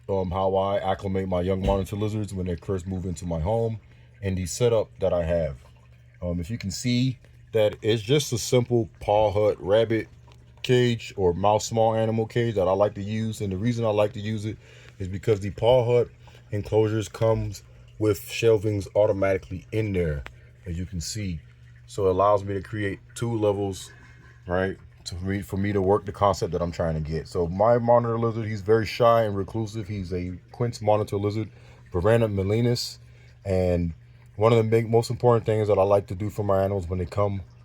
how I acclimate my young monitor lizards when they first move into my home, and the setup that I have. If you can see that it's just a simple paw hut rabbit cage or mouse small animal cage that I like to use. And the reason I like to use it is because the paw hut enclosures comes with shelvings automatically in there, as you can see. So it allows me to create 2 levels, right? For me to work the concept that I'm trying to get. So my monitor lizard, he's very shy and reclusive. He's a Quince monitor lizard, Varanids melinus. And one of the most important things that I like to do for my animals when they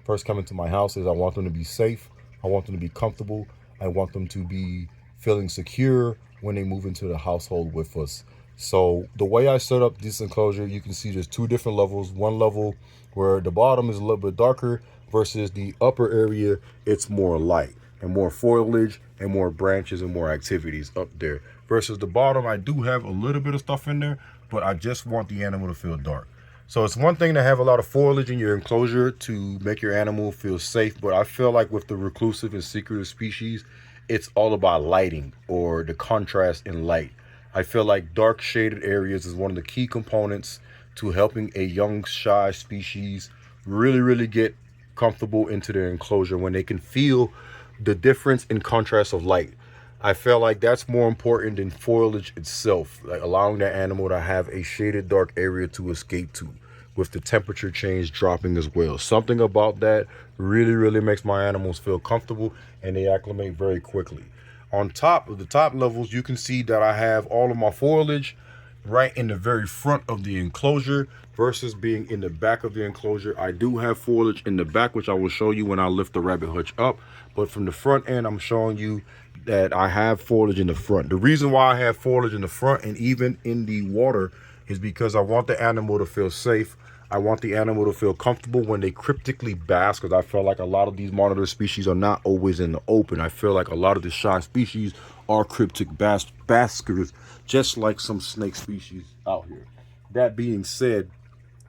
first come into my house is I want them to be safe. I want them to be comfortable. I want them to be feeling secure when they move into the household with us. So the way I set up this enclosure, you can see there's 2 different levels. One level where the bottom is a little bit darker versus the upper area, it's more light and more foliage and more branches and more activities up there. Versus the bottom, I do have a little bit of stuff in there, but I just want the animal to feel dark. So it's one thing to have a lot of foliage in your enclosure to make your animal feel safe, but I feel like with the reclusive and secretive species, it's all about lighting or the contrast in light. I feel like dark shaded areas is one of the key components to helping a young shy species really get comfortable into their enclosure when they can feel the difference in contrast of light. I feel like that's more important than foliage itself, like allowing that animal to have a shaded dark area to escape to, with the temperature change dropping as well. Something about that really makes my animals feel comfortable and they acclimate very quickly. On top of the top levels, you can see that I have all of my foliage right in the very front of the enclosure versus being in the back of the enclosure. I do have foliage in the back, which I will show you when I lift the rabbit hutch up. But from the front end, I'm showing you that I have foliage in the front. The reason why I have foliage in the front and even in the water is because I want the animal to feel safe. I want the animal to feel comfortable when they cryptically bask, because I feel like a lot of these monitor species are not always in the open. I feel like a lot of the shy species are cryptic baskers, just like some snake species out here. That being said,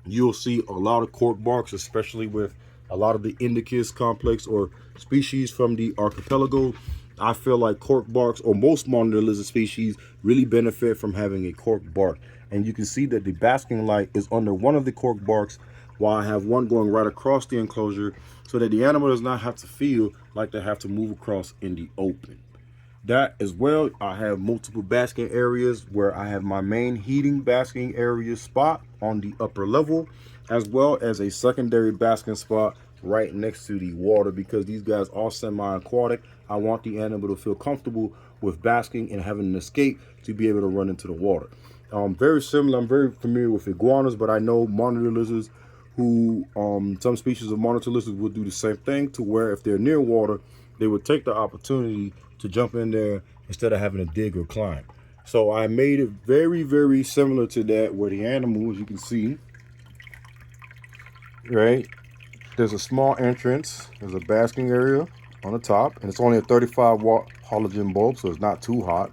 you'll see a lot of cork barks, especially with a lot of the Indicus complex or species from the archipelago. I feel like cork barks, or most monitor lizard species, really benefit from having a cork bark. And you can see that the basking light is under one of the cork barks, while I have one going right across the enclosure, so that the animal does not have to feel like they have to move across in the open. That as well, I have multiple basking areas where I have my main heating basking area spot on the upper level, as well as a secondary basking spot right next to the water, because these guys are semi-aquatic. I want the animal to feel comfortable with basking and having an escape to be able to run into the water. Very similar, I'm very familiar with iguanas, but I know monitor lizards who, some species of monitor lizards will do the same thing, to where if they're near water, they would take the opportunity to jump in there instead of having to dig or climb. So I made it very similar to that, where the animal, as you can see, right, there's a small entrance, there's a basking area on the top, and it's only a 35-watt halogen bulb, so it's not too hot,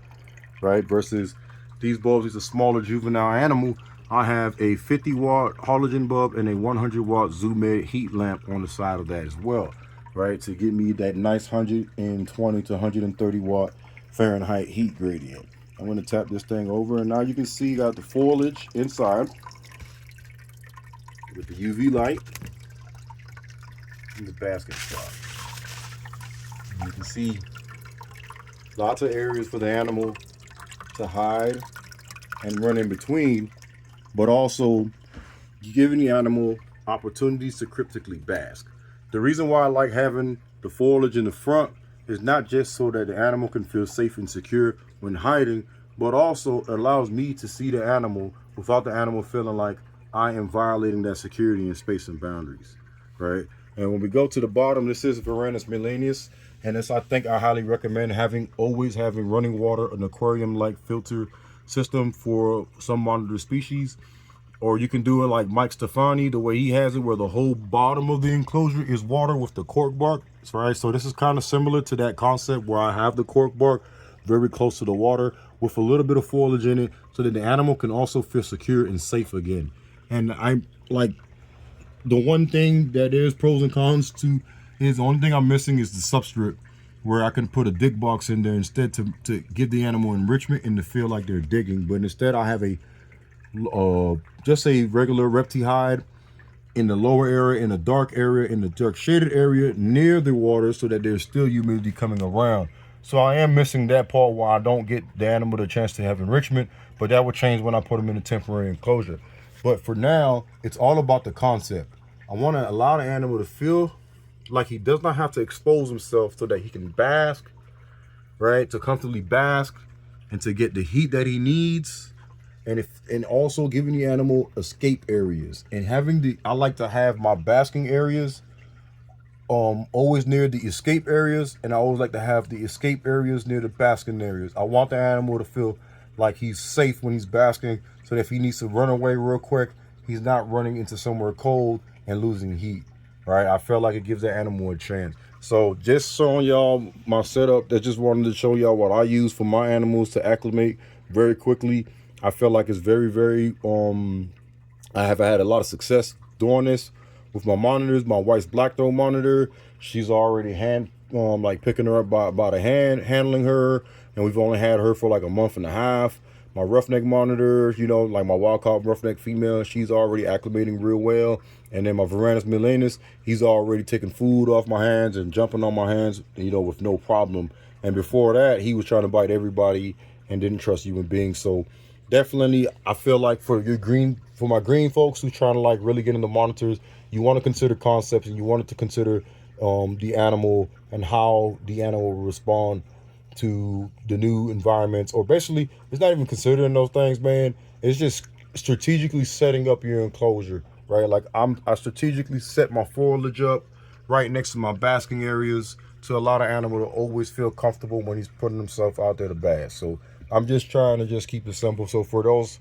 right? Versus these bulbs, these are smaller juvenile animal. I have a 50-watt halogen bulb and a 100-watt Zoomed heat lamp on the side of that as well, right? To give me that nice 120 to 130 watt Fahrenheit heat gradient. I'm going to tap this thing over, and now you can see got the foliage inside with the UV light in the basket spot. And you can see lots of areas for the animal to hide and run in between, but also giving the animal opportunities to cryptically bask. The reason why I like having the foliage in the front is not just so that the animal can feel safe and secure when hiding, but also allows me to see the animal without the animal feeling like I am violating that security and space and boundaries, right? And when we go to the bottom, this is Varanids melinus, and this, I think I highly recommend always having running water, an aquarium-like filter system for some monitor species. Or you can do it like Mike Stefani, the way he has it, where the whole bottom of the enclosure is water with the cork bark, right? So this is kind of similar to that concept, where I have the cork bark very close to the water with a little bit of foliage in it, so that the animal can also feel secure and safe again. And I like, the one thing that there's pros and cons to is, the only thing I'm missing is the substrate where I can put a dig box in there instead to give the animal enrichment and to feel like they're digging. But instead I have a just a regular reptile hide in the lower area, in the dark area, in the dark shaded area near the water, so that there's still humidity coming around. So I am missing that part where I don't get the animal the chance to have enrichment, but that will change when I put them in a temporary enclosure. But for now, it's all about the concept. I want to allow the animal to feel like he does not have to expose himself so that he can bask, right? To comfortably bask and to get the heat that he needs. And also giving the animal escape areas and having I like to have my basking areas always near the escape areas, and I always like to have the escape areas near the basking areas. I want the animal to feel like he's safe when he's basking, so that if he needs to run away real quick, he's not running into somewhere cold and losing heat, right? I feel like it gives the animal a chance. So just showing y'all my setup. I just wanted to show y'all what I use for my animals to acclimate very quickly. I feel like it's very I have had a lot of success doing this with my monitors. My wife's black throat monitor, she's already like picking her up by the hand, handling her, and we've only had her for like a month and a half. My roughneck monitor, you know, like my wild caught roughneck female, she's already acclimating real well. And then my Varanids milenus, he's already taking food off my hands and jumping on my hands, you know, with no problem. And before that, he was trying to bite everybody and didn't trust human beings. So definitely, I feel like for my green folks who trying to like really get into monitors, you want to consider concepts, and you want to consider the animal and how the animal will respond to the new environments. Or basically, it's not even considering those things, man. It's just strategically setting up your enclosure, right? Like I strategically set my foliage up right next to my basking areas to allow the animal to always feel comfortable when he's putting himself out there to bask. So I'm just trying to just keep it simple. So for those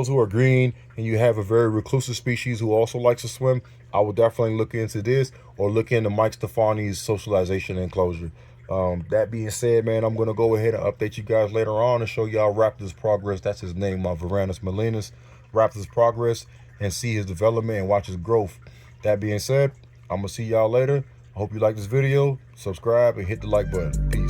who are green and you have a very reclusive species who also likes to swim, I would definitely look into this, or look into Mike Stefani's socialization enclosure. That being said, man, I'm going to go ahead and update you guys later on and show y'all Raptor's progress. That's his name, my Varanids milenus. Raptor's progress, and see his development and watch his growth. That being said, I'm going to see y'all later. I hope you like this video. Subscribe and hit the like button. Peace.